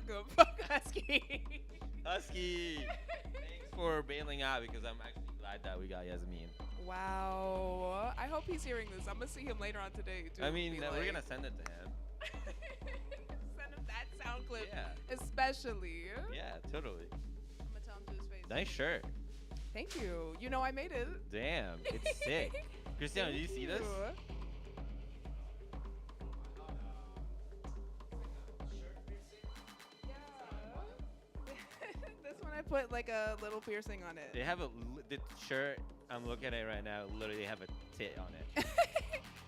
fuck him. Fuck Husky. Husky. Thanks for bailing out because I'm actually glad that we got Yasmin. Wow. I hope he's hearing this. I'm gonna see him later on today. Too, I mean, be we're like- gonna send it to him. Send him that sound clip. Yeah. Especially. Yeah, totally. I'm gonna tell him to his face. Nice shirt. Thank you. You know I made it. Damn, it's sick. Cristiano, do you see this? This one I put like a little piercing on it. They have the shirt. I'm looking at it right now. Literally have a tit on it.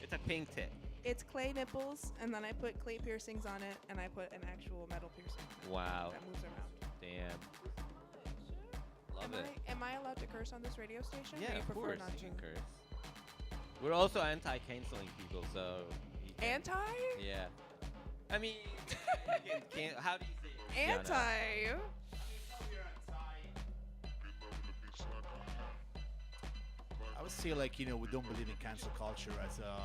It's a pink tit. It's clay nipples, and then I put clay piercings on it, and I put an actual metal piercing on it Wow. that moves around. Damn. Love it. Am I allowed to curse on this radio station? or Yeah, you of prefer course. not You to? can curse. We're also anti-canceling people, so. you can- Anti? Yeah. I mean, how do you say it? Anti. I would say, like, we don't believe in cancel culture as a,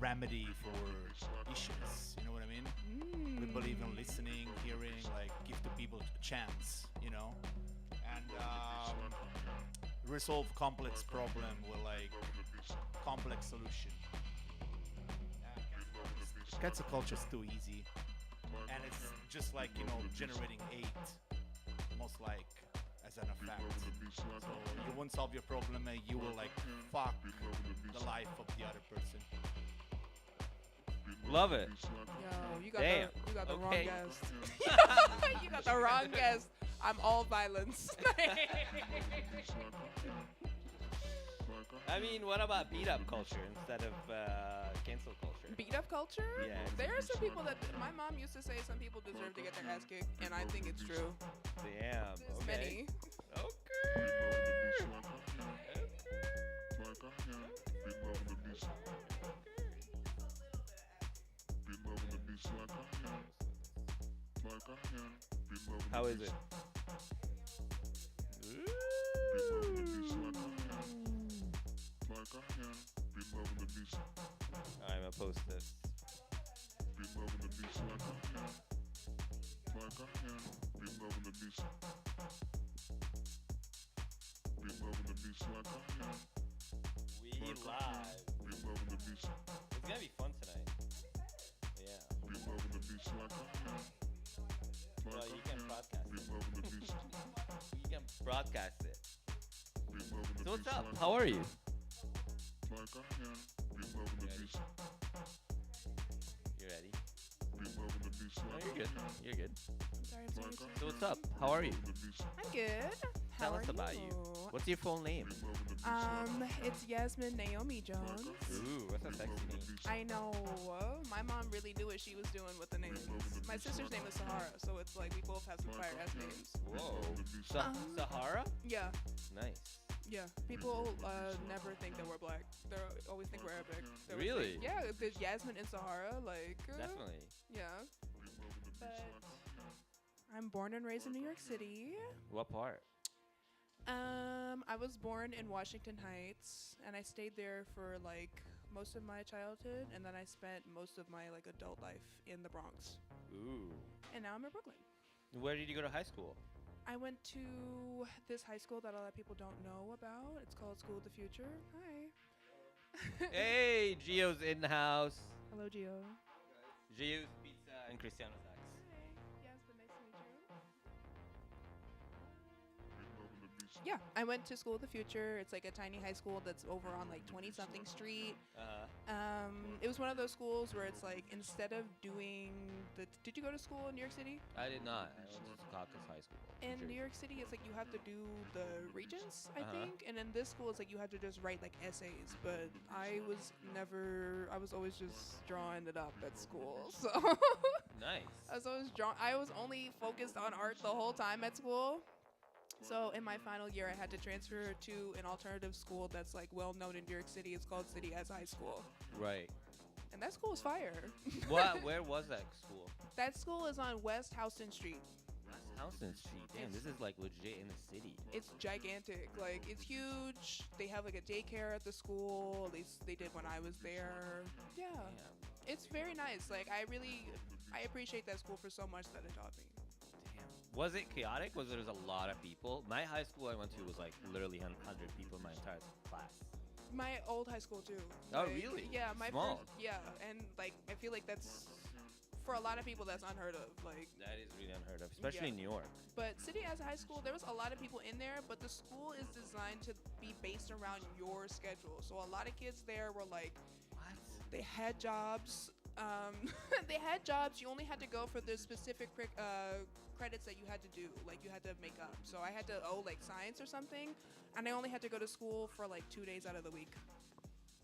remedy for issues. You know what I mean? We believe in listening, hearing, like, give the people a chance, and resolve complex problem with, like, complex solution. Cancel culture is too easy, and it's just like, generating hate, almost like as an effect. So you won't solve your problem, and you will, like, fuck the life of the other person. Love it. Yo, you got Damn. you got the wrong Okay. guest. You got the wrong guest. I'm all violence. I mean, what about beat up culture instead of cancel culture? Beat up culture? Yeah. There are some people that my mom used to say some people deserve to get their ass kicked, and I think it's true. Damn. There's Okay. many. Okay. How is it? I'm gonna post this. We live. It's gonna be fun tonight. Yeah. Well, you can broadcast it. You can broadcast it. So what's up? How are you? You ready? No, you're good. You're good. I'm sorry. So what's up? How are you? I'm good. How Tell are us about you. What's your full name? It's Yasmin Naomi Jones. Ooh, what's a sexy name? I know. My mom really knew what she was doing with the names. My sister's name is Sahara, so it's like we both have some fire ass names. Whoa. Sahara? Yeah, Nice. yeah. People never think that we're black. They always think we're Arabic. They always Really? think- yeah, there's Yasmin and Sahara, Definitely. Yeah. But I'm born and raised in New York City. What part? I was born in Washington Heights, and I stayed there for like most of my childhood, and then I spent most of my like adult life in the Bronx. Ooh. And now I'm in Brooklyn. Where did you go to high school? I went to this high school that a lot of people don't know about. It's called School of the Future. Hi. Hey, Gio's in the house. Hello, Gio. Gio's Pizza and Cristiano Sax. Hi. Yes, but nice to meet you. Yeah, I went to School of the Future. It's like a tiny high school that's over on like 20-something street. It was one of those schools where it's like instead of doing the. Did you go to school in New York City? I did not. I went to Caucus High School. In Jersey. New York City, it's like you have to do the regents, I Uh-huh. think, and in this school, it's like you have to just write like essays. But I was always just drawing it up at school. So Nice. I was always drawn. I was only focused on art the whole time at school. So in my final year, I had to transfer to an alternative school that's like well known in New York City. It's called City as High School, Right. and that school is fire. Where was that school? That school is on West Houston Street. West Houston Street. Damn, this is like legit in the city. It's gigantic. Like, it's huge. They have like a daycare at the school. At least they did when I was there. Yeah. Damn. It's very nice. Like, I really I appreciate that school for so much that it taught me. Damn. Was it chaotic? Was there a lot of people? My high school I went to was like literally 100 people in my entire class. My old high school too. Oh, Like, really? Yeah, my Small. first, yeah, and like I feel like that's for a lot of people that's unheard of. Like, That is really unheard of, especially in New York. but City as a high school, there was a lot of people in there, but the school is designed to be based around your schedule. So a lot of kids there were like, What? they had jobs. They had jobs. You only had to go for the specific credits that you had to do. Like you had to make up. So I had to like science or something, and I only had to go to school for like 2 days out of the week.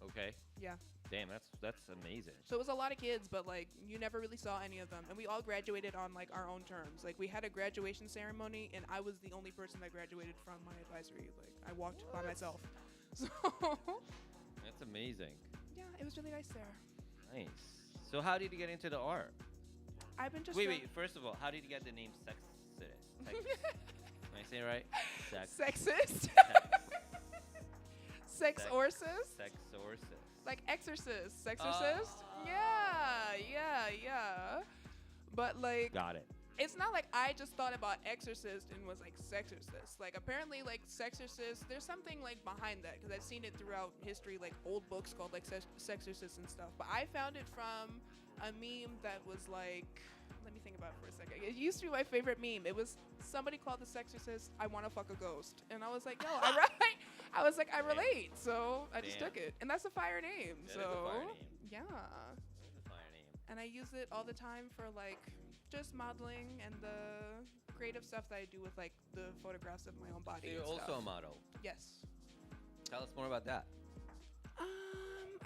Okay. Yeah. Damn, that's amazing. So it was a lot of kids, but like you never really saw any of them, and we all graduated on like our own terms. Like we had a graduation ceremony, and I was the only person that graduated from my advisory. Like I walked by myself. So That's amazing. yeah, it was really nice there. Nice. So how did you get into the art? I've been just Wait. First of all, how did you get the name Sexist? Am I saying it right? Sexist. Sexorcist. Sexorcist. Like exorcist. Sexorcist. Yeah. But like Got it. it's not like I just thought about exorcist and was like sexorcist. Like apparently like sexorcist, there's something like behind that because I've seen it throughout history, like old books called like sexorcist and stuff. But I found it from a meme that was like, let me think about it for a second. It used to be my favorite meme. It was somebody called the sexorcist, I want to fuck a ghost. And I was like, yo, all right. I was like, I relate. So I just Damn. took it. And that's a fire name. That so is a fire name. yeah. That's a fire name. And I use it all the time for like just modeling and the creative stuff that I do with like the photographs of my own So body. you're and also stuff. a model. Yes. Tell us more about that.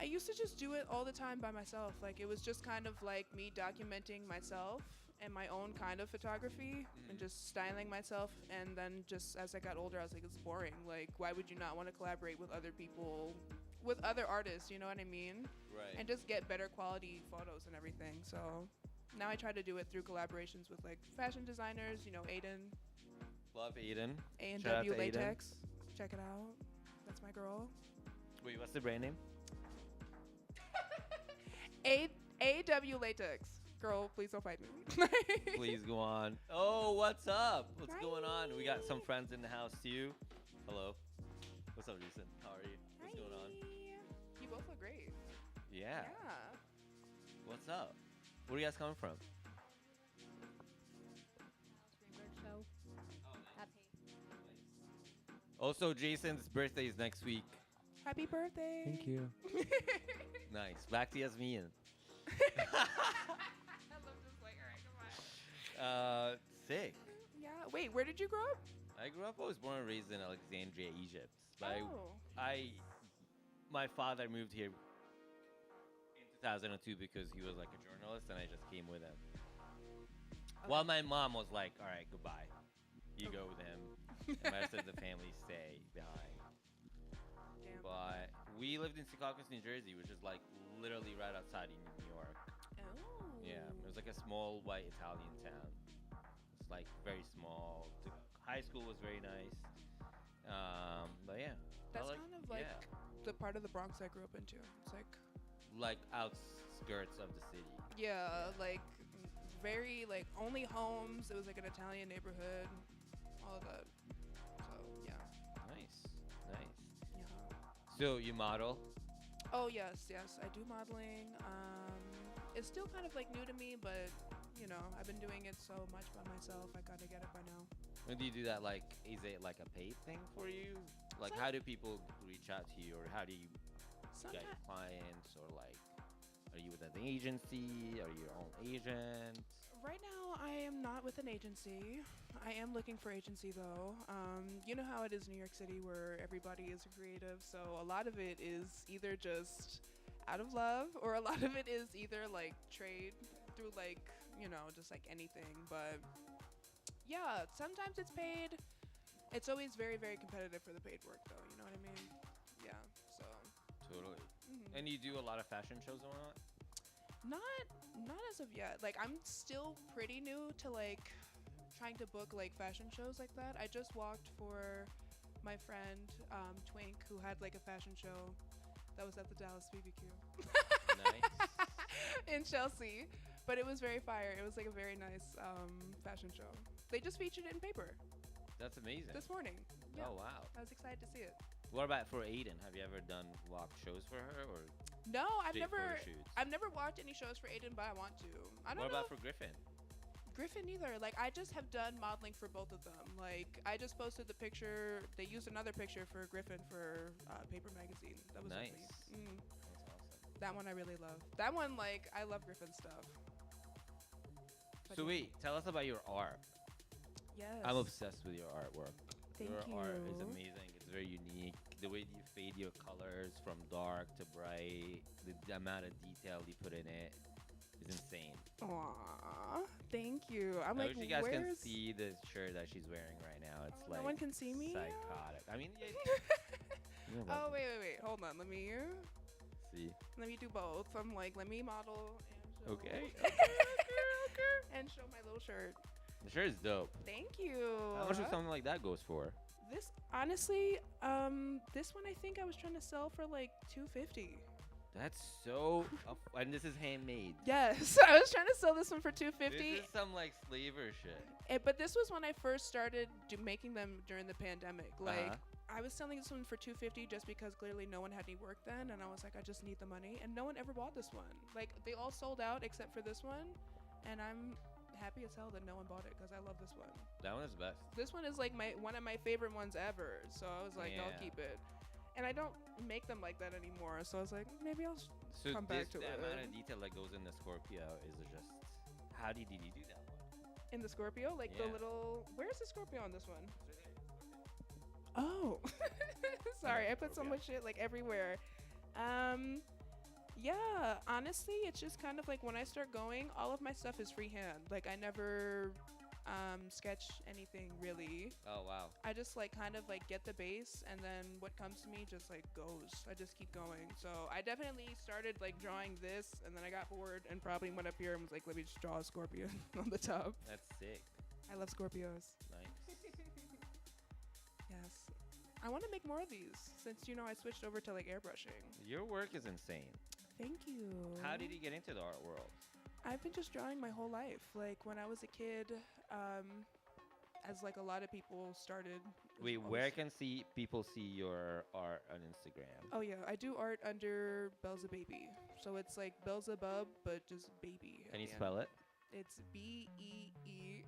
I used to just do it all the time by myself. Like it was just kind of like me documenting myself and my own kind of photography and just styling myself. And then just as I got older, I was like, it's boring. Like, why would you not want to collaborate with other people, with other artists? You know what I mean? Right. And just get better quality photos and everything. So now I try to do it through collaborations with like fashion designers, you know, Aiden, Love Aiden. Shout out A&W to Aiden. Latex. Check it out. That's my girl. Wait, what's the brand name? A&W Latex. Girl, please don't fight me. Please go on. Oh, what's up? What's Hi. going on? We got some friends in the house too. Hello. What's up, Jason? How are you? What's going on? You both look great. Yeah. Yeah. What's up? Where are you guys coming from? Greenberg show. Happy. Also, Jason's birthday is next week. Happy birthday. Thank you. Nice. Back to Yasmin. I love this. Like, all right, come on. Sick. Yeah. Wait, where did you grow up? I was born and raised in Alexandria, Egypt. But Oh. My father moved here in 2002 because he was like a journalist, and I just came with him. While my mom was like, "All right, goodbye. You go with him. And the rest of the family stay behind." Damn. But we lived in Secaucus, New Jersey, which is like literally right outside in New York. Oh. Yeah, it was like a small white Italian town. It's like very small. The high school was very nice. But yeah, That's I kind of like yeah, the part of the Bronx I grew up into. It's like, outskirts of the city. yeah, like very like only homes. It was like an Italian neighborhood. All of that. So yeah. Nice, nice. Yeah. So you model? Oh yes. I do modeling. It's still kind of like new to me, but you know, I've been doing it so much by myself. I gotta get it by now. When do you do that? Like, is it like a paid thing for you? Like, So- how do people reach out to you, or how do you get Sometimes, clients, or like, are you with an agency? Are you your own agent? right now, I am not with an agency. I am looking for agency though. You know how it is in New York City, where everybody is creative. So a lot of it is either just out of love, or a lot of it is either like trade through like, you know, just like anything. But yeah, sometimes it's paid. It's always very, very competitive for the paid work though. You know what I mean? Yeah. So. Totally. Mhm. And you do a lot of fashion shows and whatnot? Not as of yet. Like I'm still pretty new to like trying to book like fashion shows like that. I just walked for my friend Twink, who had like a fashion show that was at the Dallas BBQ Nice. in Chelsea. But it was very fire. It was like a very nice fashion show. They just featured it in paper That's amazing. this morning. Yeah. Oh wow. I was excited to see it. What about for Aiden? Have you ever done walk shows for her or No, I've straight never photo shoots? I've never walked any shows for Aiden, but I want to. I don't What know about for Griffin? Griffin either. Like I just have done modeling for both of them. Like I just posted the picture. They used another picture for Griffin for Paper Magazine. That was Nice. lovely. That's awesome. That one I really love. That one, like, I love Griffin stuff. But So wait, tell us about your art. yes. I'm obsessed with your artwork. Thank your you. art is amazing. It's very unique. The way you fade your colors from dark to bright, the amount of detail you put in it is insane. Aww, thank you. I'm I like, wish you guys can where's... see the shirt that she's wearing right now. It's Oh, like no one can see me? psychotic. I mean, yeah, you know Oh, about wait. Hold on. Let me see. do both. I'm like, let me model and show. Okay. And show my little shirt. The shirt is dope. Thank you. How much does something like that goes for? This, honestly, this one I think I was trying to sell for like $250. That's so. And this is handmade. Yes, I was trying to sell this one for $250. This is some like slaver shit. But this was when I first started making them during the pandemic. Like, Uh-huh. I was selling this one for $250 just because clearly no one had any work then, and I was like, I just need the money, and no one ever bought this one. Like, they all sold out except for this one, and I'm happy as hell that no one bought it because I love this one. That one is best. This one is like one of my favorite ones ever, so I was like, I'll Yeah. keep it. And I don't make them like that anymore, so I was like, maybe I'll So come back to the it. amount of detail that goes in the Scorpio is just. How did you do that one? In the Scorpio, like the Yeah. little. Where's the Scorpio on this one? Oh, sorry, I put so Scorpio. much shit like everywhere. Yeah, honestly, it's just kind of like when I start going, all of my stuff is freehand. Like I never sketch anything really. Oh wow. I just like kind of like get the base, and then what comes to me just like goes. I just keep going. So I definitely started like drawing this, and then I got bored and probably went up here and was like, let me just draw a scorpion on the top. That's sick. I love Scorpios. Nice. Yes. I want to make more of these since, you know, I switched over to like airbrushing. Your work is insane. Thank you. How did you get into the art world? I've been just drawing my whole life. Like when I was a kid, as like a lot of people started. Wait, I where was- can people see your art on Instagram? Oh yeah, I do art under Belza Baby. So it's like Belzebub, but just baby. at Can you the end. spell it? It's BEELZEBABY.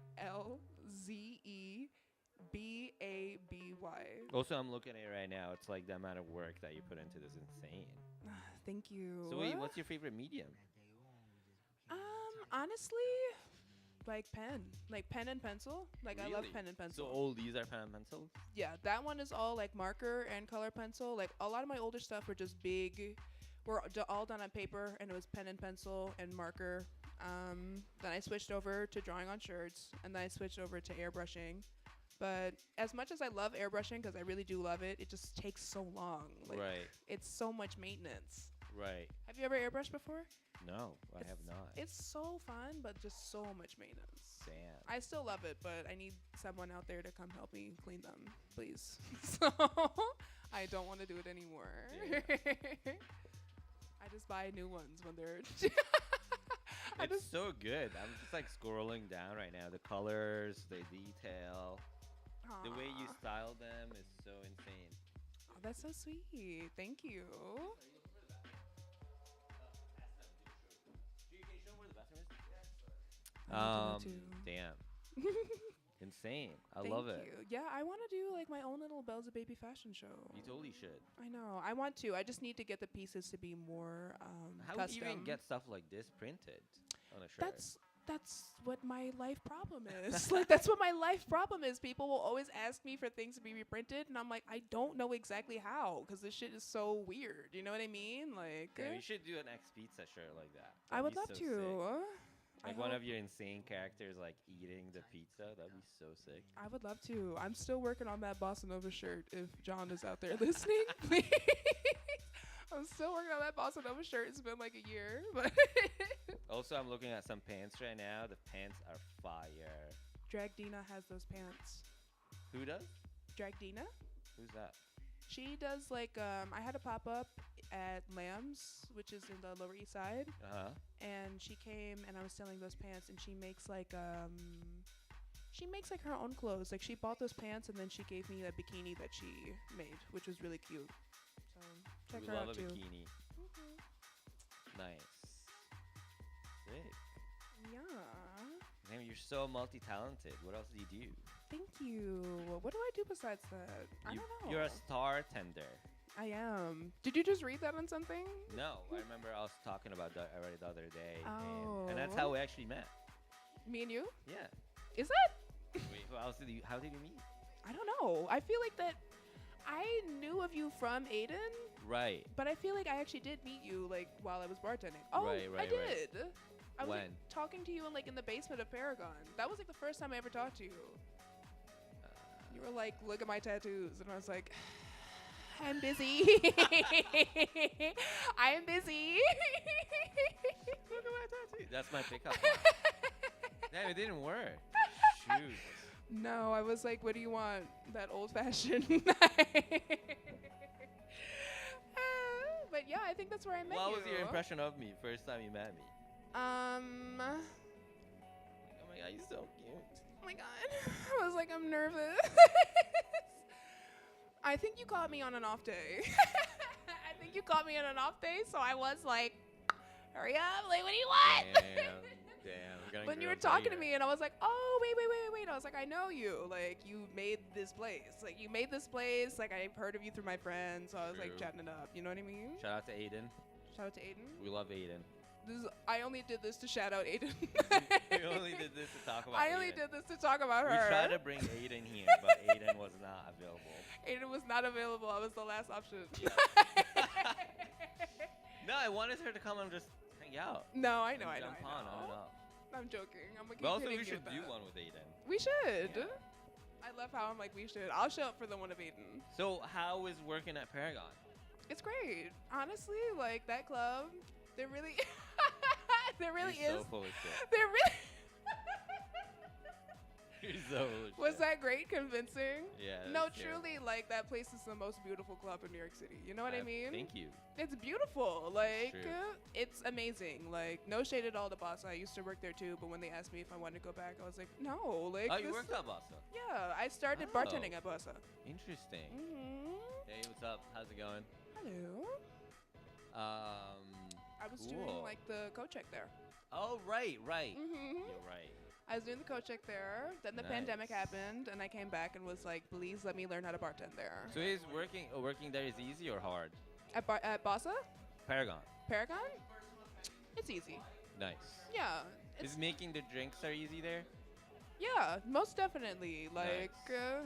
Also, I'm looking at it right now. It's like the amount of work that you put into this is insane. Thank you. So wait, what's your favorite medium? Honestly, like pen and pencil. Like I love Really? pen and pencil. So all these are pen and pencils? Yeah, that one is all like marker and color pencil. Like a lot of my older stuff were just big. Were all done on paper, and it was pen and pencil and marker. Then I switched over to drawing on shirts, and then I switched over to airbrushing. But as much as I love airbrushing, because I really do love it, it just takes so long. Like, Right, It's so much maintenance. right. Have you ever airbrushed before? No, I have not. It's so fun, but just so much maintenance. Damn. I still love it, but I need someone out there to come help me clean them, please. So I don't want to do it anymore. Yeah. I just buy new ones when they're. It's so good. I'm just like scrolling down right now. The colors, the detail, the way you Aw. style them is so insane. Oh, that's so sweet. Thank you. I need to know too. Damn. Insane. I love Thank it. you. Yeah, I want to do like my own little Belza Baby fashion show. You totally should. I know. I want to. I just need to get the pieces to be more How custom. would you even get stuff like this printed on a shirt? That's what my life problem is. Like that's what my life problem is. People will always ask me for things to be reprinted, and I'm like, I don't know exactly how, because this shit is so weird. You know what I mean? Like, Yeah, you should do an Xpizza shirt like that. I That'd would be love so to. sick. I Like one hope- of your insane characters like eating the pizza. That'd be so sick. I would love to. I'm still working on that Bossa Nova shirt. If John is out there listening, please. I'm still working on that Bossa Nova shirt. It's been like a year, but Also, I'm looking at some pants right now. The pants are fire. Drag Dina has those pants. Who does? Drag Dina? Who's that? She does like I had a pop up at Lamb's, which is in the Lower East Side. And she came, and I was selling those pants, and she makes like her own clothes. Like she bought those pants, and then she gave me a bikini that she made, which was really cute. So check we her love out a too. bikini. Nice. Sick. Yeah. Man, you're so multi-talented. What else do you do? Thank you. What do I do besides that? I don't know. You're a star tender. I am. Did you just read that on something? No, I remember I was talking about that already the other day, Oh. and that's how we actually met. Me and you? Yeah. Is that? Wait, who else did you? How did you meet? I don't know. I feel like that I knew of you from Aiden, Right. but I feel like I actually did meet you like while I was bartending. Oh, Right, I did. I was When? like, talking to you in the basement of Paragon. That was like the first time I ever talked to you. You were like, "Look at my tattoos," and I was like, "I'm busy. I am busy." Look at my tattoo. That's my pickup. Damn, it didn't work. Shoot. No, I was like, "What do you want? That old-fashioned." But yeah, I think that's where I met you. What was your impression of me first time you met me? Oh my god, you're so cute. Oh my god. I was like, I'm nervous. I think you caught me on an off day. I think you caught me on an off day, so I was like, hurry up, like, what do you want? Damn. When you were talking to me, and I was like, oh, wait. I was like, I know you. Like, you made this place. Like, I've heard of you through my friends, so I was like chatting it up. You know what I mean? Shout out to Aiden. Shout out to Aiden. We love Aiden. I only did this to shout out Aiden. We only did this to talk about I Aiden. only did this to talk about her. We tried to bring Aiden here, but Aiden was not available. Aiden was not available. I was the last option. No, I wanted her to come and just hang out. No, I know. Jump on and off. I'm joking. I'm gonna keep But also, hitting we you should with do that. one with Aiden. We should. Yeah. I love how I'm like, we should. I'll show up for the one of Aiden. So, how is working at Paragon? It's great. Honestly, like that club, there really, there really You're is. so full of shit. There really. You're so full of Was shit. that great? Convincing? Yeah. No, that's terrible. truly, like that place is the most beautiful club in New York City. You know what I mean? Thank you. It's beautiful. Like, true. it's amazing. Like, no shade at all to Bossa. I used to work there too, but when they asked me if I wanted to go back, I was like, no. Like, Oh, you this worked at Bossa? Yeah, I started Oh. bartending at Bossa. Interesting. Mm-hmm. Hey, what's up? How's it going? Hello. I was doing cool. like the coat check there. Oh, right. Mm-hmm. You're right. I was doing the coat check there. Then the pandemic Nice. happened, and I came back and was like, please let me learn how to bartend there. So is working there is easy or hard? At Bossa? Paragon. Paragon? It's easy. Nice. Yeah. It's, Is making the drinks are easy there? yeah, most definitely. Like, Nice.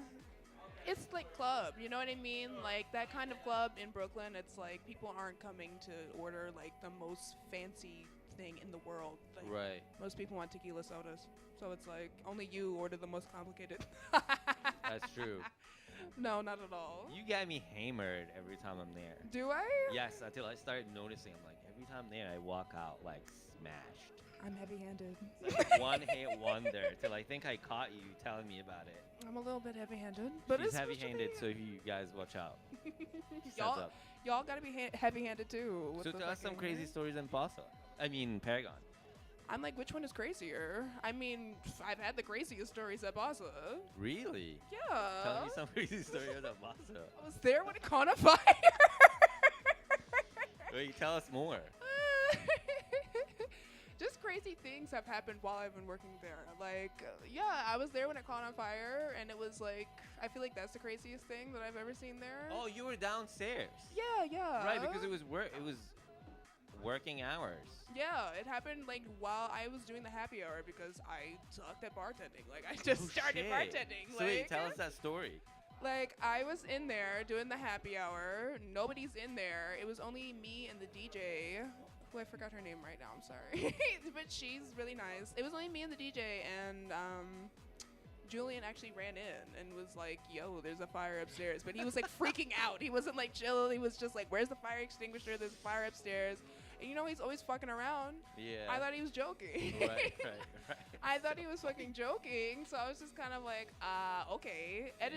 it's like club, you know what I mean? Like that kind of club in Brooklyn, it's like people aren't coming to order like the most fancy thing in the world. Like, Right. most people want tequila sodas. So it's like only you order the most complicated. That's true. No, not at all. You got me hammered every time I'm there. Do I? Yes, until I started noticing. I'm like, every time I'm there, I walk out like smashed. I'm heavy-handed. It's like one hit wonder till I think I caught you telling me about it. I'm a little bit heavy-handed, but She's it's supposed to heavy-handed, be- so you guys watch out. Just y'all, heads up. y'all gotta be heavy-handed too. with So the tell us some fucking- crazy stories in Bossa. I mean, Paragon. I'm like, which one is crazier? I mean, I've had the craziest stories at Bossa. Really? Yeah. Tell me some crazy stories about Bossa. I was there when it caught on fire. Wait, tell us more. Just crazy things have happened while I've been working there. Like, yeah, I was there when it caught on fire, and it was like, I feel like that's the craziest thing that I've ever seen there. Oh, you were downstairs. Yeah. Right, because it was working hours. Yeah, it happened like while I was doing the happy hour because I sucked at bartending. Like, I just started shit. bartending. So wait, tell us that story. Like, I was in there doing the happy hour. Nobody's in there. It was only me and the DJ. Who I forgot her name right now. I'm sorry. But she's really nice. It was only me and the DJ, and Julian actually ran in and was like, yo, there's a fire upstairs. But he was like freaking out. He wasn't like chill. He was just like, where's the fire extinguisher? There's a fire upstairs. And you know, he's always fucking around. Yeah. I thought he was joking. Right. I thought he was fucking joking, so I was just kind of like, okay. Ed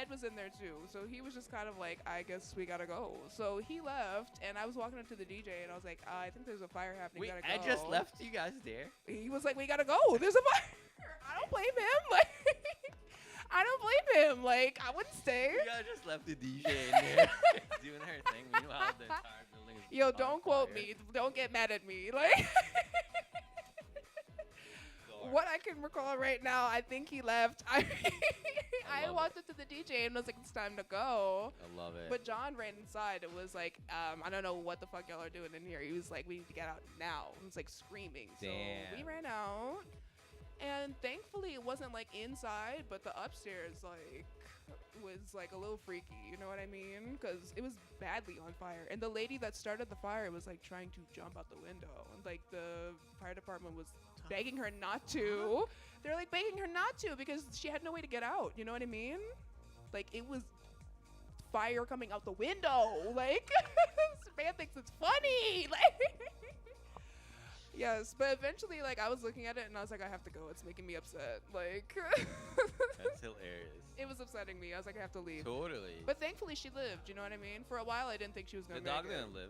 was in there too, so he was just kind of like, I guess we gotta go. So he left, and I was walking up to the DJ, and I was like, I think there's a fire happening. Wait, gotta Ed go. just left you guys there? He was like, we gotta go. There's a fire. I don't blame him. Like, I don't blame him. Like, I wouldn't stay. You guys just left the DJ in there doing her thing. Meanwhile, the entire building is Yo, on don't quote fire. me. Don't get mad at me. Like. What I can recall right now, I think he left. I walked up to the DJ and was like, it's time to go. I love it. But John ran inside. It was like, I don't know what the fuck y'all are doing in here. He was like, we need to get out now. He was like screaming. Damn. So we ran out. And thankfully it wasn't like inside, but the upstairs like was like a little freaky. You know what I mean? Because it was badly on fire. And the lady that started the fire was like trying to jump out the window. And like the fire department was begging her not to. They're like begging her not to because she had no way to get out. You know what I mean? Like it was fire coming out the window. Like this man thinks it's funny. Like yes, but eventually like I was looking at it and I was like, I have to go. It's making me upset. Like That's hilarious. it was upsetting me. I was like, I have to leave. Totally. But thankfully she lived. You know what I mean? For a while I didn't think she was the gonna dog make it. didn't live.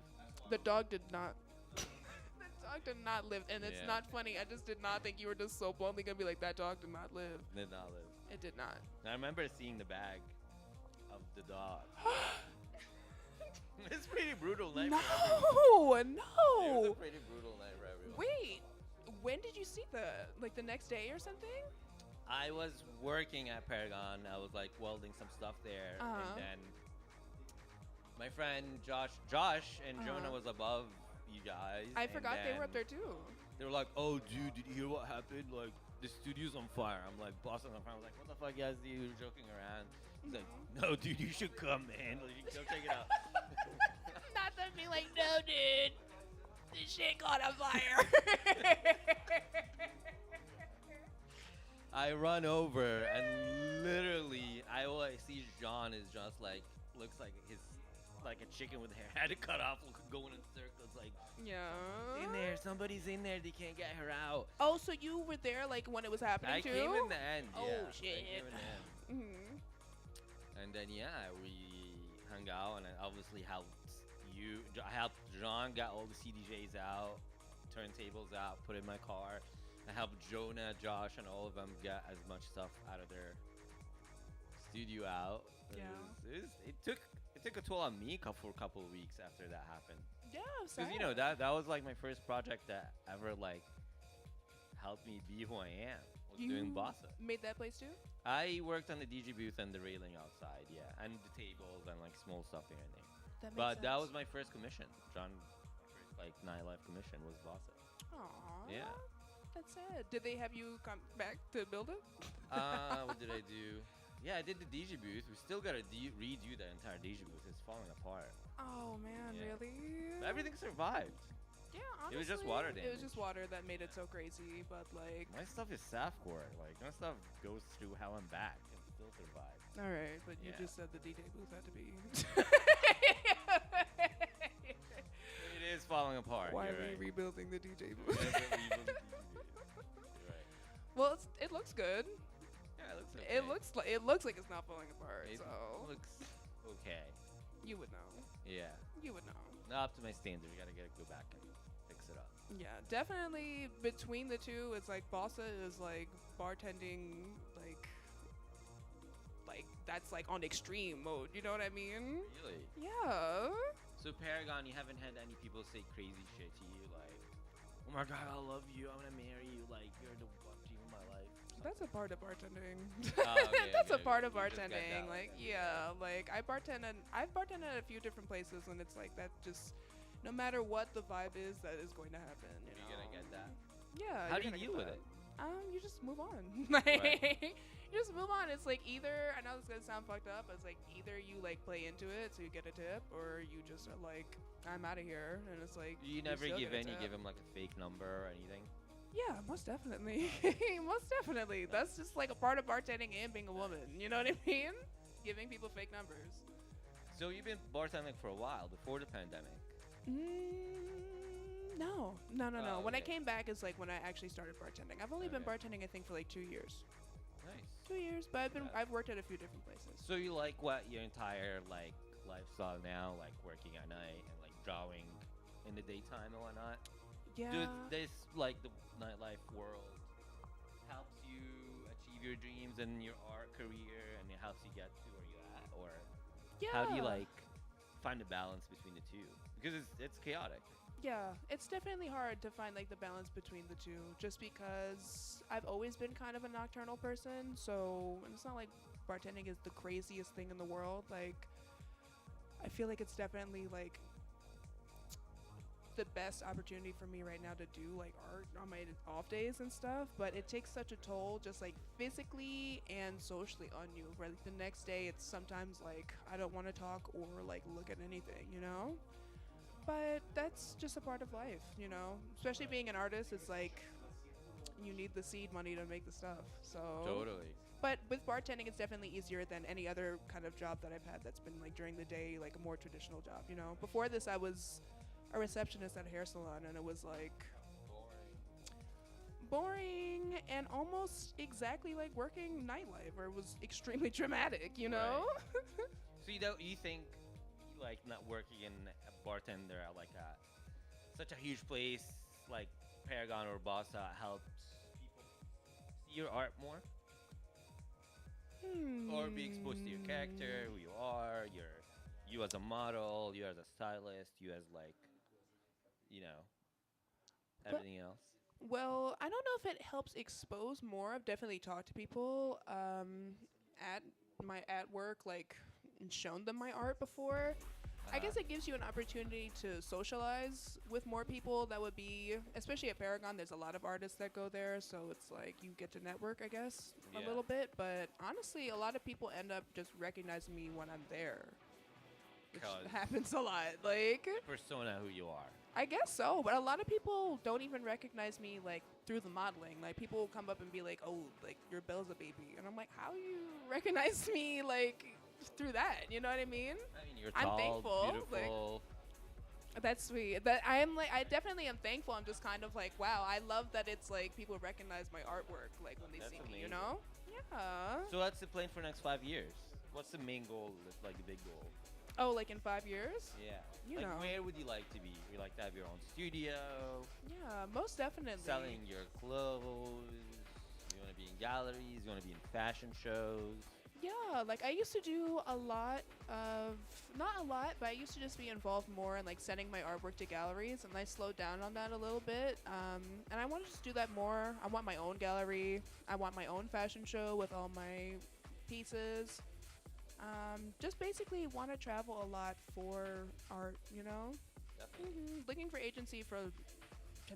The dog did not. The dog did not live, and it's Yeah. not funny. I just did not think you were just so bluntly gonna be like, that dog did not live. Did not live. It did not. I remember seeing the bag of the dog. It's pretty brutal night for everyone. It was No. a pretty brutal night for everyone. Wait, when did you see that? Like the next day or something? I was working at Paragon. I was like welding some stuff there, Uh-huh. and then my friend Josh and Jonah Uh-huh. was above you guys. I and forgot they were then up there too. They were like, "Oh, dude, did you hear what happened? Like, the studio's on fire." I'm like, "Boss on fire." I was like, "What the fuck, guys? You were joking around." He's like, "No, dude, you should come, man. Like, you should go check it out." Not them being like, no, dude, this shit caught on fire. I run over and literally, I see John is just like looks like a chicken with hair had to cut off, going in circles like. Yeah. In there, somebody's in there. They can't get her out. Oh, so you were there like when it was happening I too? came in the end. Oh, yeah. shit. I came in the end. Mm-hmm. And then we hung out, and I obviously helped you. I helped John got all the CDJs out, turntables out, put in my car. I helped Jonah, Josh, and all of them get as much stuff out of their studio out. It took a toll on me for a couple of weeks after that happened. Yeah, Because you know that was like my first project that ever like helped me be who I am. Was doing bossa. Made that place too? I worked on the DJ booth and the railing outside, yeah, and the tables and like small stuff here and there. That That was my first commission. My first like nightlife commission was bossa. Aww. Yeah. That's sad. Did they have you come back to build it? What did I do? Yeah, I did the DJ booth. We still gotta redo the entire DJ booth. It's falling apart. Oh man, Yeah. really? But everything survived. Yeah, It was just honestly, water It was damage. just water that made it so crazy, but like. My stuff is Safcore. Like my stuff goes through hell and back and still survives. All right, but you Yeah. just said the DJ booth had to be. It is falling apart. Why You're are we right. rebuilding the DJ booth? You're right. Well, it looks good. Yeah, it looks okay. It looks like it's not falling apart. It so looks okay. you would know. Yeah. You would know. Not up to my standard. You gotta go back and fix it up. Yeah, definitely between the two, it's like bossa is like bartending, like that's like on extreme mode. You know what I mean? Really? Yeah. So Paragon, you haven't had any people say crazy shit to you like, "Oh my God, I love you. I'm gonna marry you. Like you're the fuck of my life." That's a part of bartending. Oh, okay, That's okay, a part okay. of You just got bartending. that Like, one. yeah, like I've bartended at a few different places, and it's like that. Just no matter what the vibe is, that is going to happen. You You're gonna get that. Yeah. How you're do you gonna deal get with that. it? You just move on. Right. You just move on. It's like either, I know this is gonna sound fucked up, but it's like either you like play into it so you get a tip, or you just are like, I'm out of here, and it's like You never still give get a tip. give him like a fake number or anything. Yeah, most definitely. Most definitely. That's just like a part of bartending and being a woman. You know what I mean? Giving people fake numbers. So you've been bartending for a while before the pandemic. No. Oh, When I okay. came back is like when I actually started bartending. I've only been Okay. bartending I think for like 2 years. Nice. 2 years, but Yeah. I've worked at a few different places. So you like what your entire like lifestyle now, like working at night and like drawing in the daytime and whatnot? Yeah. Does this like the nightlife world helps you achieve your dreams and your art career, and it helps you get to where you're at, or how do you like find a balance between the two? Because it's chaotic. Yeah, it's definitely hard to find like the balance between the two just because I've always been kind of a nocturnal person, so it's not like bartending is the craziest thing in the world. Like I feel like it's definitely like the best opportunity for me right now to do like art on my off days and stuff, but it takes such a toll just like physically and socially on you. Where like the next day it's sometimes like I don't want to talk or like look at anything, you know? But that's just a part of life, you know? Especially being an artist, it's like you need the seed money to make the stuff. So Totally. But with bartending it's definitely easier than any other kind of job that I've had that's been like during the day, like a more traditional job, you know? Before this I was a receptionist at a hair salon and it was like boring and almost exactly like working nightlife where it was extremely dramatic, you know? So you think like not working in a bartender at like such a huge place like Paragon or Bossa helps people see your art more, or be exposed to your character, who you are, you as a model, you as a stylist, you as like, you know, everything else. Well, I don't know if it helps expose more. I've definitely talked to people at work, like, and shown them my art before. I guess it gives you an opportunity to socialize with more people. That would be, especially at Paragon, there's a lot of artists that go there, so it's like you get to network, I guess, a little bit. But honestly, a lot of people end up just recognizing me when I'm there, which 'Cause happens a lot. Like, persona who you are. I guess so, but a lot of people don't even recognize me like through the modeling. Like people will come up and be like, "Oh, like your Belle's a baby," and I'm like, "How you recognize me like through that?" You know what I mean? I mean, you're I'm tall, thankful, beautiful. That's sweet. That I definitely am thankful. I'm just kind of like, wow, I love that it's like people recognize my artwork like when they That's see me. amazing. You know? Yeah. So what's the plan for the next 5 years? What's the main goal? Like the big goal? Oh, like in 5 years? Yeah. You like know. where would you like to be? You like to have your own studio? Yeah, most definitely. Selling your clothes? You want to be in galleries? You want to be in fashion shows? Yeah, like I used to do a lot of, not a lot, but I used to just be involved more in like sending my artwork to galleries, and I slowed down on that a little bit. And I want to just do that more. I want my own gallery. I want my own fashion show with all my pieces. Just basically want to travel a lot for art, you know? Definitely. Looking for agency to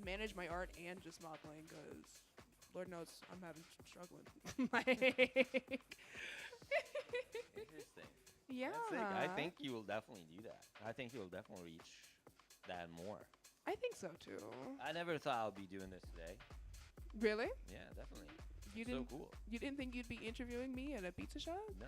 manage my art and just modeling, because Lord knows I'm having struggling. Like, Interesting. yeah. That's sick. I think you will definitely do that. I think you will definitely reach that more. I think so too. I never thought I would be doing this today. Really? Yeah, definitely. You So didn't? cool. You didn't think you'd be interviewing me at a pizza shop? No.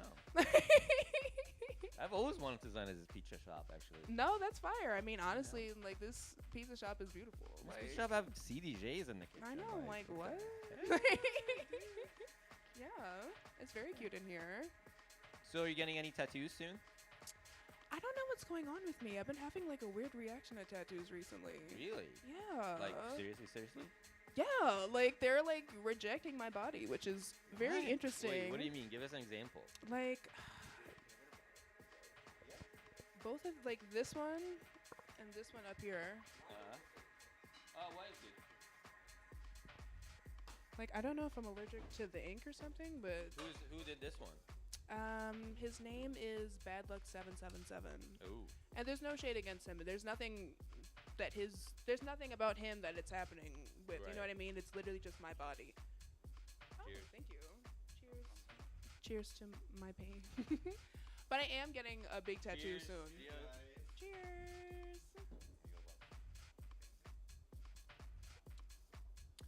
I've always wanted to design as a pizza shop, actually. No, that's fire. I mean, honestly, like this pizza shop is beautiful. This Like, pizza shop have CDJs in the kitchen. I know, like what? Yeah, it's very cute in here. So are you getting any tattoos soon? I don't know what's going on with me. I've been having like a weird reaction to tattoos recently. Really? Yeah. Like, seriously? Yeah, like they're like rejecting my body, which is very What? interesting. Wait, what do you mean? Give us an example. Like both of like this one and this one up here. Oh, why is it? Like I don't know if I'm allergic to the ink or something, but Who did this one? his name is Bad Luck 777. Ooh. And there's no shade against him. There's nothing about him that it's happening with. You know what I mean? It's literally just my body. Cheers. Oh, thank you. Cheers to my pain. But I am getting a big tattoo Cheers. soon. Cheers. Cheers.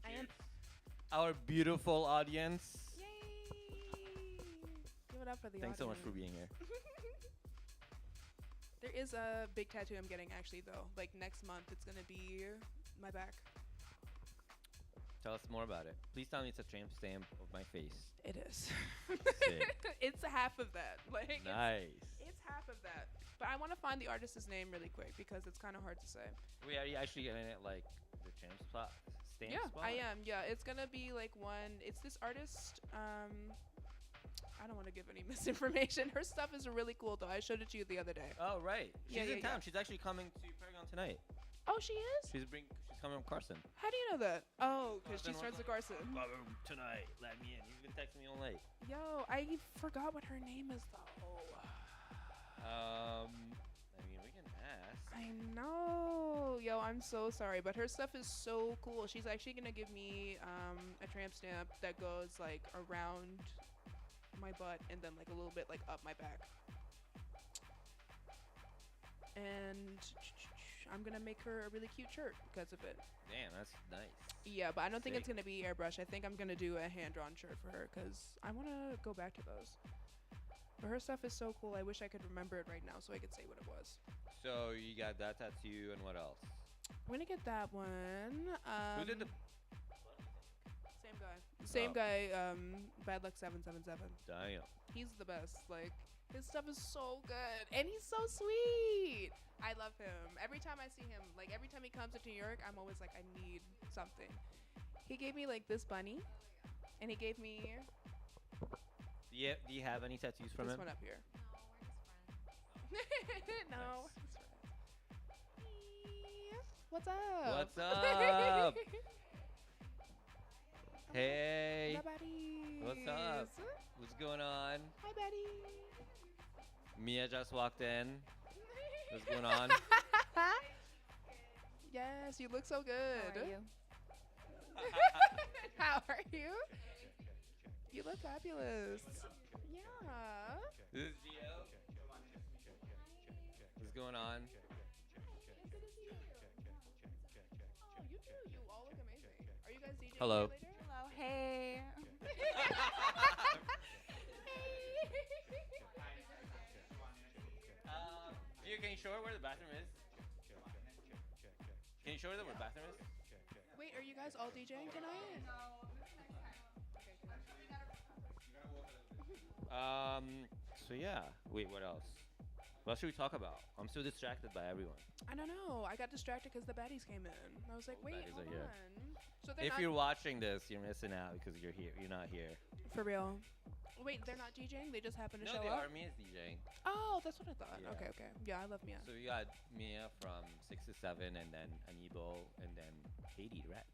I am. Our beautiful audience. Yay! Give it up for the Thanks so much audience. for being here. There is a big tattoo I'm getting actually though. Like next month, it's gonna be my back. Tell us more about it. Please tell me it's a tramp stamp of my face. It is. Sick. It's half of that. Like Nice. it's half of that. But I want to find the artist's name really quick because it's kind of hard to say. Wait, are you actually getting it like the tramp spot? Stamp Yeah, spot? I am. Yeah, it's gonna be like one. It's this artist. I don't want to give any misinformation. Her stuff is really cool though. I showed it to you the other day. Oh right. She's Yeah, in town. She's actually coming to Paragon tonight. Oh, she is? She's coming from Carson. How do you know that? Oh, because she starts with Carson. Tonight. Let me in. You've been texting me all night. Yo, I forgot what her name is though. I mean, we can ask. I know. Yo, I'm so sorry, but her stuff is so cool. She's actually gonna give me a tramp stamp that goes like around my butt and then like a little bit like up my back. And I'm gonna make her a really cute shirt because of it. Damn, that's nice. Yeah, but I don't think it's Sick. gonna be airbrush. I think I'm gonna do a hand-drawn shirt for her because I want to go back to those. But her stuff is so cool. I wish I could remember it right now so I could say what it was. So you got that tattoo and what else? I'm gonna get that one. Who did the? Same guy. Same Oh. guy. Bad Luck 777. Damn. He's the best. Like his stuff is so good, and he's so sweet. I love him. Every time I see him, like every time he comes to New York, I'm always like, I need something. He gave me like this bunny, and he gave me Yeah. Do you have any tattoos from this him? one up here. No, we're just friends. No. Nice. What's up? What's up? Hey. My buddies. What's up? What's going on? Hi, Betty. Mia just walked in. What's going on? Yes, you look so good. How are you? How are you? You look fabulous. Yeah. This is Gio. What's going on? Oh, you too. You all look amazing. Are you guys DJing Hello. later? Hello. Hey. Can you show her where the bathroom is? Can you show her where the bathroom is? Wait, are you guys all DJing tonight? So yeah. Wait, what else? What should we talk about? I'm so distracted by everyone. I don't know. I got distracted because the baddies came in. I was like, wait, Baddies hold are here. on. So they're If not you're watching this, you're missing out because you're here. You're not here. for real. Wait, they're not DJing? They just happen to No, show the up? army is DJing. Oh, that's what I thought. Yeah. Okay, okay. Yeah, I love Mia. So we got Mia from 6 to 7, and then Anibo, and then Katie Rex.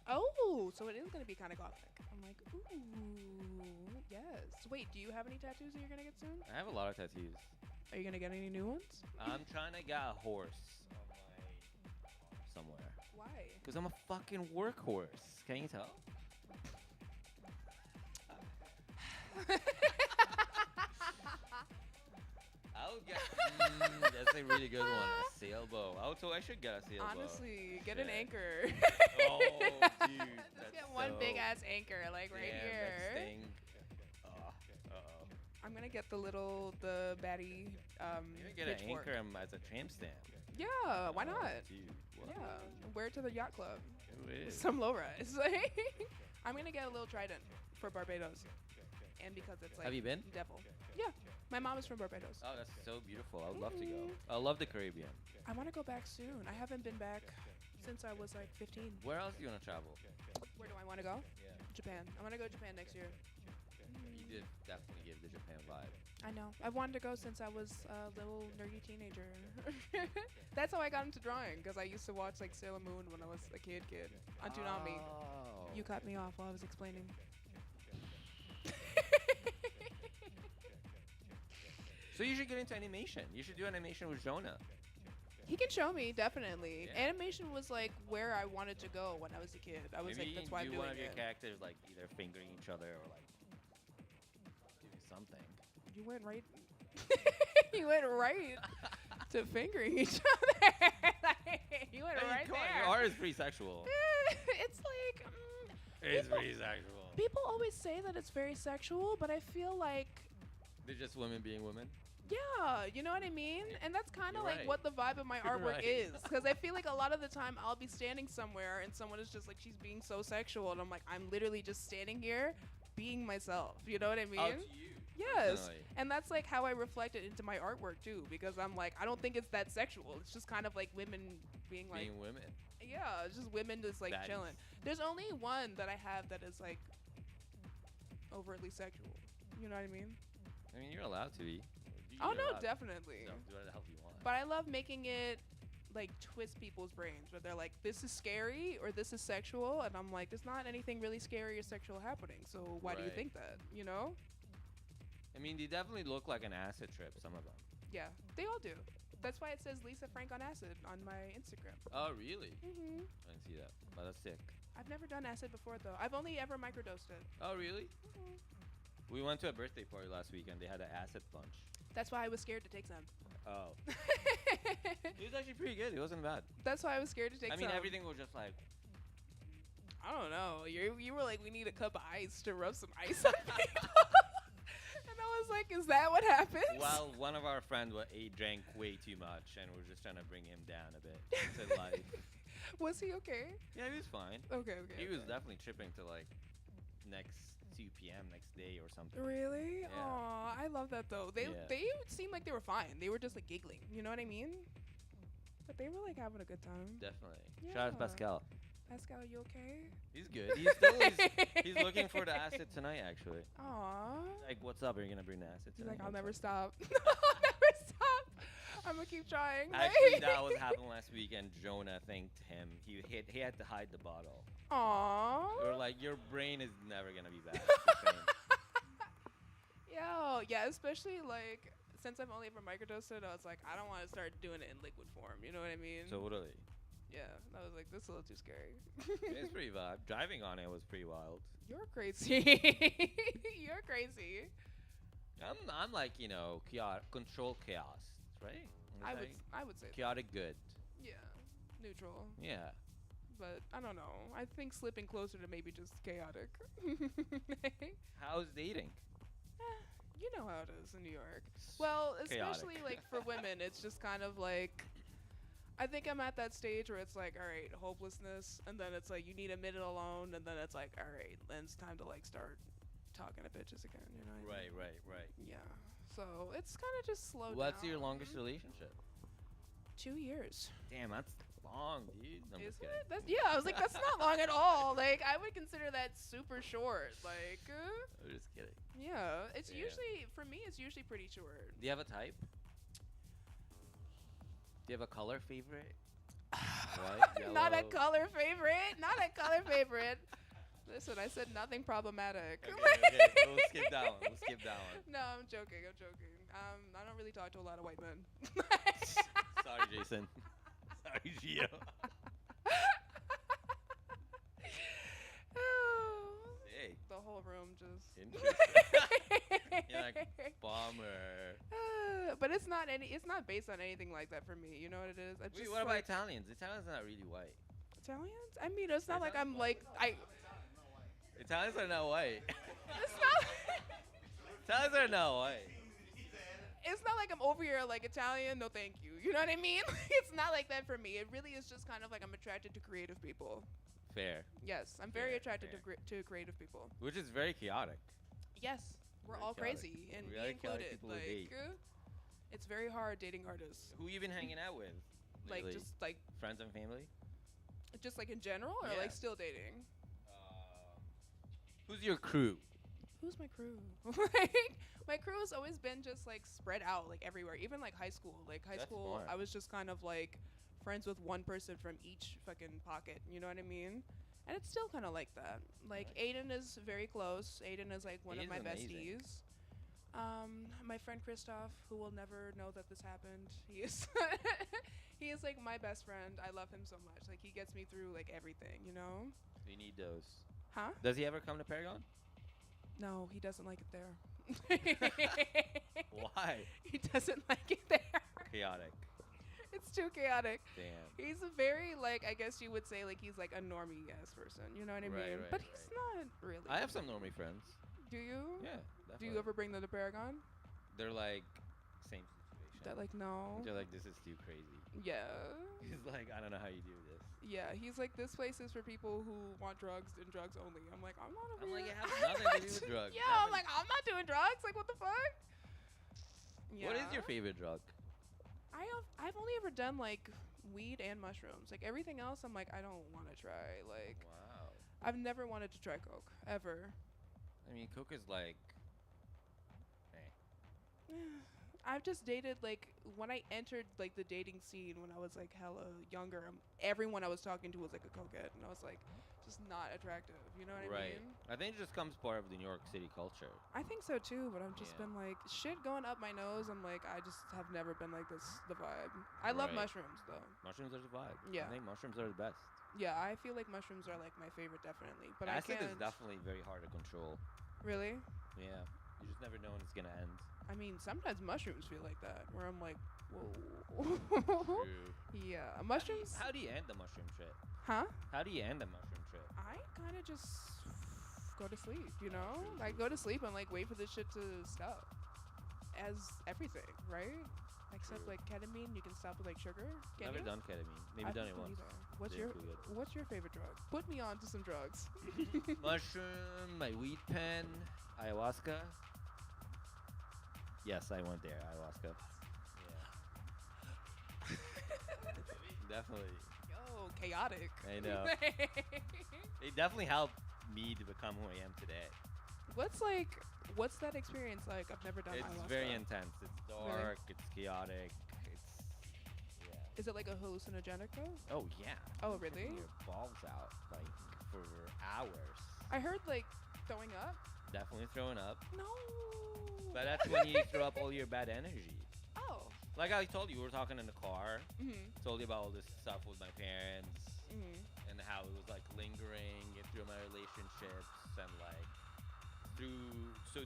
Oh, so it is going to be kind of gothic. I'm like, ooh, yes. Wait, do you have any tattoos that you're going to get soon? I have a lot of tattoos. Are you going to get any new ones? I'm trying to get a horse on my arm somewhere. Why? Because I'm a fucking workhorse. Can you tell? I would get. That's a really good one. A sailboat. I should get a sailboat. Honestly, get an Shit. anchor. Oh, dude. Let's get one big ass anchor, like right Damn, here. Next thing. Uh-oh. I'm gonna get the baddie You can get an pitchfork. anchor as a tramp stamp. Yeah, why not? Dude, what? Yeah, wear it to the yacht club. Who is? Some low rise. I'm gonna get a little trident for Barbados, and because it's like Have you been? devil. Yeah, my mom is from Barbados. Oh, that's so beautiful. I would love to go. I love the Caribbean. I want to go back soon. I haven't been back since I was like 15. Where else do you want to travel? Where do I want to go? Yeah. Japan. I want to go to Japan next year. You did definitely give the Japan vibe. I know. I've wanted to go since I was a little nerdy teenager. That's how I got into drawing, because I used to watch like Sailor Moon when I was a kid on Toonami. Oh. You cut me off while I was explaining. So you should get into animation. You should do animation with Jonah. He can show me, definitely. Yeah. Animation was like where I wanted to go when I was a kid. I was Maybe like, that's why I'm do doing one of your it. characters like either fingering each other or like doing something. You went right. You went right to fingering each other. You went Hey, right come on, there. your art is pretty sexual. It's like It's people- pretty sexual. people always say that it's very sexual, but I feel like They're just women being women. Yeah, you know what I mean? And that's kind of You're like right. what the vibe of my You're artwork right. is. Because I feel like a lot of the time I'll be standing somewhere and someone is just like, she's being so sexual. And I'm like, I'm literally just standing here being myself. You know what I mean? Out to you. Yes. personally. And that's like how I reflect it into my artwork too. Because I'm like, I don't think it's that sexual. It's just kind of like women being like, Being women. yeah, it's just women just like Baddies. chilling. There's only one that I have that is like overtly sexual. You know what I mean? I mean, you're allowed to be. Oh You're no, allowed to. definitely. So do whatever the hell you want. But I love making it like twist people's brains where they're like, this is scary or this is sexual, and I'm like, there's not anything really scary or sexual happening. So why do you Right. think that? You know? I mean, they definitely look like an acid trip, some of them. Yeah, they all do. That's why it says Lisa Frank on acid on my Instagram. Oh, really? hmm I didn't see that. Oh, that's sick. I've never done acid before though. I've only ever microdosed it. Oh, really? Mhm. We went to a birthday party last weekend. They had an acid punch. That's why I was scared to take some. Oh. It was actually pretty good. It wasn't bad. That's why I was scared to take I mean, some. everything was just like, I don't know. You were like, we need a cup of ice to rub some ice on people. And I was like, is that what happens? well, one of our friends drank way too much, and we're just trying to bring him down a bit to life. Was he okay? Yeah, he was fine. Okay. He was okay. definitely tripping to like next 2 p.m. next day or something. Really? Yeah. Aw, I love that though. They Yeah. they seemed like they were fine. They were just like giggling. You know what I mean? But they were like having a good time. Definitely. Shout out to Yeah. Pascal. Pascal, you okay? He's good. He's still he's looking for the acid tonight, actually. Aw. Like, what's up? Are you gonna bring the acid He's tonight? like, I'll What's never up?" stop. I'll never stop. I'm gonna keep trying. Actually, that was happened last week, and Jonah thanked him. He had to hide the bottle. Aw. We were like, your brain is never gonna be back. Just saying. Yeah, especially like since I've only ever microdosed it, I was like, I don't want to start doing it in liquid form. You know what I mean? Totally. Yeah, I was like, this is a little too scary. It's pretty vibe. Driving on it was pretty wild. You're crazy. You're crazy. I'm like, control chaos, right? I would say that. Chaotic good. Yeah, neutral. Yeah. But I don't know. I think slipping closer to maybe just chaotic. How's dating? You know how it is in New York. Well, especially Chaotic. like for women, it's just kind of like I think I'm at that stage where it's like, all right, hopelessness, and then it's like you need a minute alone, and then it's like, all right, then it's time to like start talking to bitches again. You know what I mean? Right. Yeah. So it's kind of just slow down. What's your longest relationship? 2 years. Damn, that's long, dude. I'm just Isn't kidding. it? I was like, that's not long at all. Like, I would consider that super short. Like, I'm just kidding. yeah, it's Yeah. usually for me. It's usually pretty short. Do you have a type? Do you have a color favorite? White, Not a yellow? color favorite. Not a color favorite. Listen, I said nothing problematic. Okay. We'll skip that one. No, I'm joking. I don't really talk to a lot of white men. Sorry, Jason. Sorry, Gio. Hey, The whole room just. interesting. You're like, bummer. But it's not based on anything like that for me. You know what it is? It's Wait, just what about like Italians? Italians are not really white. Italians? I mean, it's not like I'm like Italians are not white. It's not. Italians are not white. It's not like I'm over here like Italian. No, thank you. You know what I mean? It's not like that for me. It really is just kind of like I'm attracted to creative people. Fair. Yes, I'm very Fair, attracted fair. to creative people. Which is very chaotic. Yes, we're Very all chaotic. crazy, and We me gotta chaotic included. people to date. It's very hard dating artists. Who you been hanging out with? Like lately? just like friends and family. in general, or Yeah. like still dating. Who's your crew? Who's my crew? Like my crew has always been just like spread out like everywhere, even like high school. Like high That's school, smart. I was just kind of like friends with one person from each fucking pocket. You know what I mean? And it's still kind of like that. Like Aiden is very close. Aiden is like one of my Aiden's amazing. besties. My friend Christoph, who will never know that this happened, he is he is like my best friend. I love him so much. Like he gets me through like everything. You know? We need those. Huh? Does he ever come to Paragon? No, he doesn't like it there. Why? He doesn't like it there. Chaotic. It's too chaotic. Damn. He's a very like I guess you would say like he's like a normie ass person. You know what I Right, mean? right, But he's not really. I have some normie friends. Do you? Yeah, Do definitely. you ever bring them to Paragon? They're like same situation. That like no. They're like, this is too crazy. Yeah. He's like, I don't know how you do this. Yeah, he's like, this place is for people who want drugs and drugs only. I'm like, I'm not over I'm like, here. it has nothing to do with drugs. Yeah, I'm like, I'm not doing drugs. Like, what the fuck? Yeah. What is your favorite drug? I've only ever done like weed and mushrooms. Like everything else, I'm like, I don't want to try. Like, Wow. I've never wanted to try coke ever. I mean, coke is like, I've just dated like when I entered like the dating scene when I was like hella younger. Everyone I was talking to was like a cokehead, and I was like, just not attractive. You know what I right. mean? I think it just comes part of the New York City culture. I think so too, but I've just Yeah. been like shit going up my nose. I'm like, I just have never been like this. The vibe. I love Right. mushrooms though. Mushrooms are the vibe. Yeah. I think mushrooms are the best. Yeah, I feel like mushrooms are like my favorite, definitely. But Acid I is can't. definitely very hard to control. Really? Yeah. You just never know when it's gonna end. I mean, sometimes mushrooms feel like that, where I'm like, whoa. True. Yeah, mushrooms. How do you end the mushroom trip? Huh? How do you end the mushroom trip? I kind of just go to sleep, you know? True, Like, go to sleep and, like, wait for this shit to stop. As everything, right? Except, True. like, ketamine, you can stop with, like, sugar. Can Never you? done ketamine. Maybe I've done it never once. either. What's Didn't your feel good. What's your favorite drug? Put me on to some drugs. Mushroom, my weed pen, ayahuasca. Yes, I went there, ayahuasca. Yeah. Definitely. Yo, chaotic. I know. It definitely helped me to become who I am today. What's that experience like? I've never done It's ayahuasca. very intense. It's dark. It's chaotic. Yeah. Is it like a hallucinogenic though? Oh yeah. Oh, You're really? tripping your balls out like for hours. I heard like throwing up. Definitely throwing up. No. But that's when you throw up all your bad energy. Oh. Like I told you, we were talking in the car. Mhm. Told you about all this stuff with my parents Mhm. and how it was like lingering through my relationships and like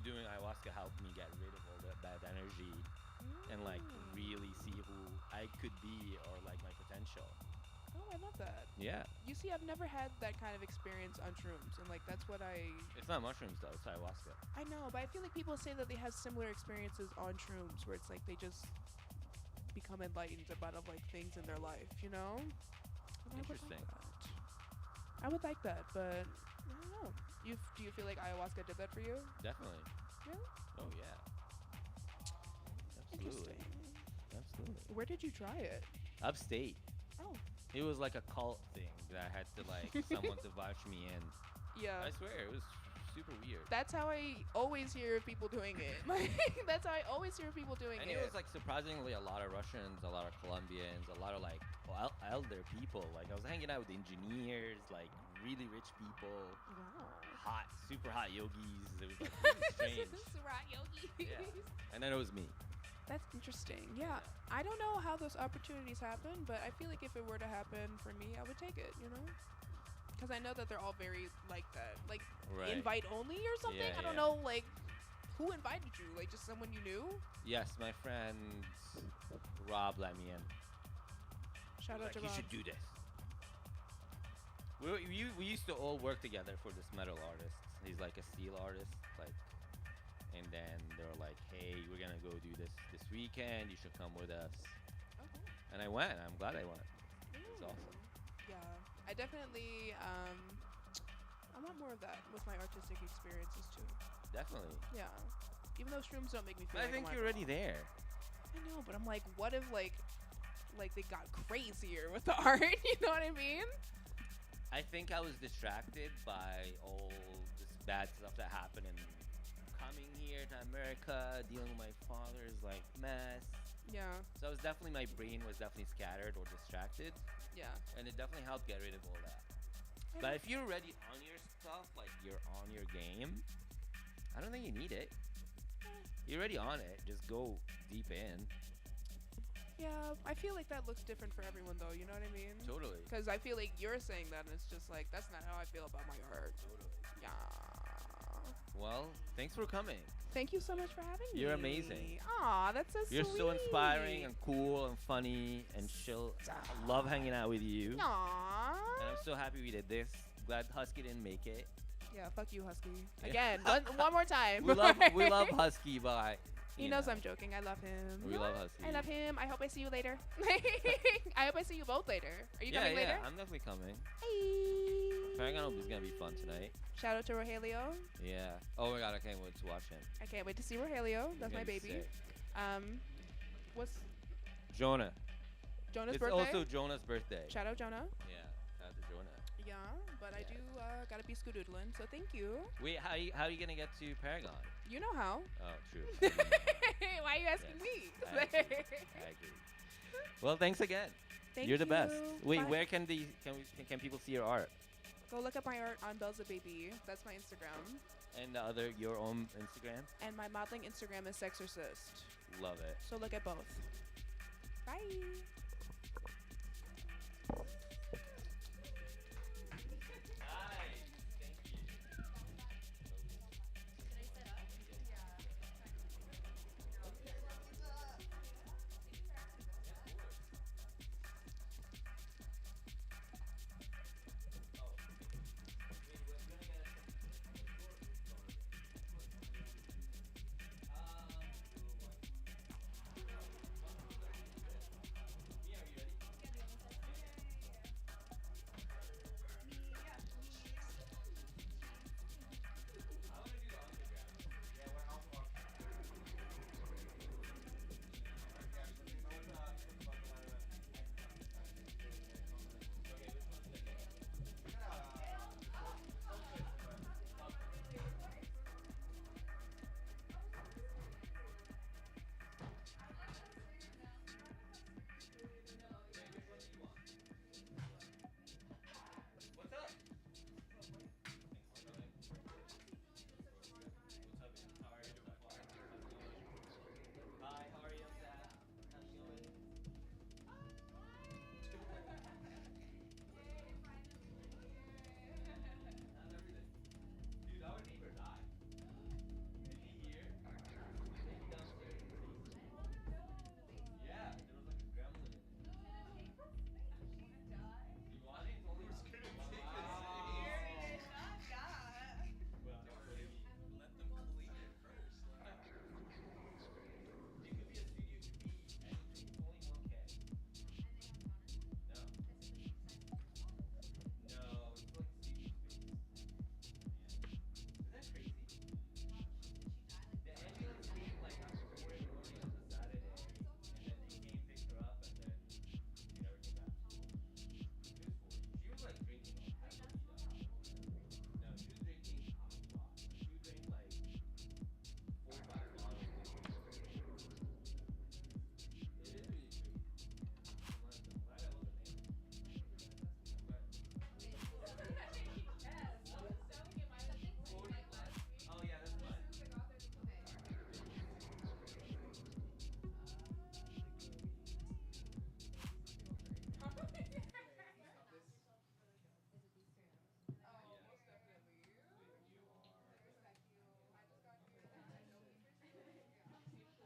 doing ayahuasca helped me get rid of all that bad energy and like really see who I could be or like my potential. Oh, I love that. Yeah. You see, I've never had that kind of experience on shrooms, and like that's what It's not mushrooms though, it's ayahuasca. I know, but I feel like people say that they have similar experiences on shrooms, where it's like they just become enlightened about like things in their life, you know? And Interesting. I would like that, but I don't know. Do you feel like ayahuasca did that for you? Definitely. Really? Oh yeah. Absolutely. Interesting. Absolutely. Where did you try it? Upstate. Oh. It was like a cult thing that I had to like someone to vouch me in. Yeah. I swear, it was super weird. That's how I always hear of people doing it. Like, that's how I always hear of people doing And it. it was like surprisingly a lot of Russians, a lot of Colombians, a lot of like elder people. Like I was hanging out with engineers, like really rich people, hot, super hot yogis. It was like really strange. Surat yogis. Yeah. And then it was me. That's interesting. Yeah. I don't know how those opportunities happen, but I feel like if it were to happen for me, I would take it, you know? Because I know that they're all very like that. Like, Right. invite only or something? Yeah, I don't yeah. know, like, who invited you? Like, just someone you knew? Yes, my friend Rob let me in. Shout out Like, to you Rob. should do this. We used to all work together for this metal artist. He's like a steel artist, like, and then they were like, "Hey, we're gonna go do this weekend. You should come with us." Okay. And I went. I'm glad I went. It's awesome. Yeah. I definitely, I want more of that with my artistic experiences too. Definitely. Yeah. Even though shrooms don't make me feel I like think I'm you're already alcohol. there. I know, but I'm like, what if like they got crazier with the art? You know what I mean? I think I was distracted by all this bad stuff that happened and coming here to America, dealing with my father's like mess. Yeah. So it was definitely, my brain was definitely scattered or distracted, Yeah. and it definitely helped get rid of all that. But if you're already on your stuff, like you're on your game, I don't think you need it. You're already on it. Just go deep in. Yeah, I feel like that looks different for everyone though, you know what I mean? Totally. Because I feel like you're saying that and it's just like, that's not how I feel about my art. Totally. Yeah. Well, thanks for coming. Thank you so much for having me. You're amazing. Aw, that's so You're sweet. so inspiring and cool and funny and chill. I love hanging out with you. Aw. And I'm so happy we did this. Glad Husky didn't make it. Yeah, fuck you, Husky. Yeah. Again, one more time. We love Husky, but He knows I'm joking. I love him. We love Hussey. I love him. I hope I see you later. I hope I see you both later. Are you coming later? Yeah, I'm definitely coming. Hey. Paragon is gonna be fun tonight. Shout out to Rogelio. Yeah. Oh my god, I can't wait to watch him. I can't wait to see Rogelio. That's my gonna be baby. sick. What's Jonah. Jonah's It's birthday? also Jonah's birthday. Shout out Jonah. Yeah. Shout out to Jonah. Yeah, but I do gotta be skedoodling, so thank you. Wait, how are you gonna get to Paragon? You know how. Oh, true. Why are you asking Yes, me? I agree. Well, thanks again. Thank You're the best. Wait, Bye. where can people see your art? Go look up my art on Belza Baby. That's my Instagram. And your own Instagram? And my modeling Instagram is Sexorcist. Love it. So look at both. Bye.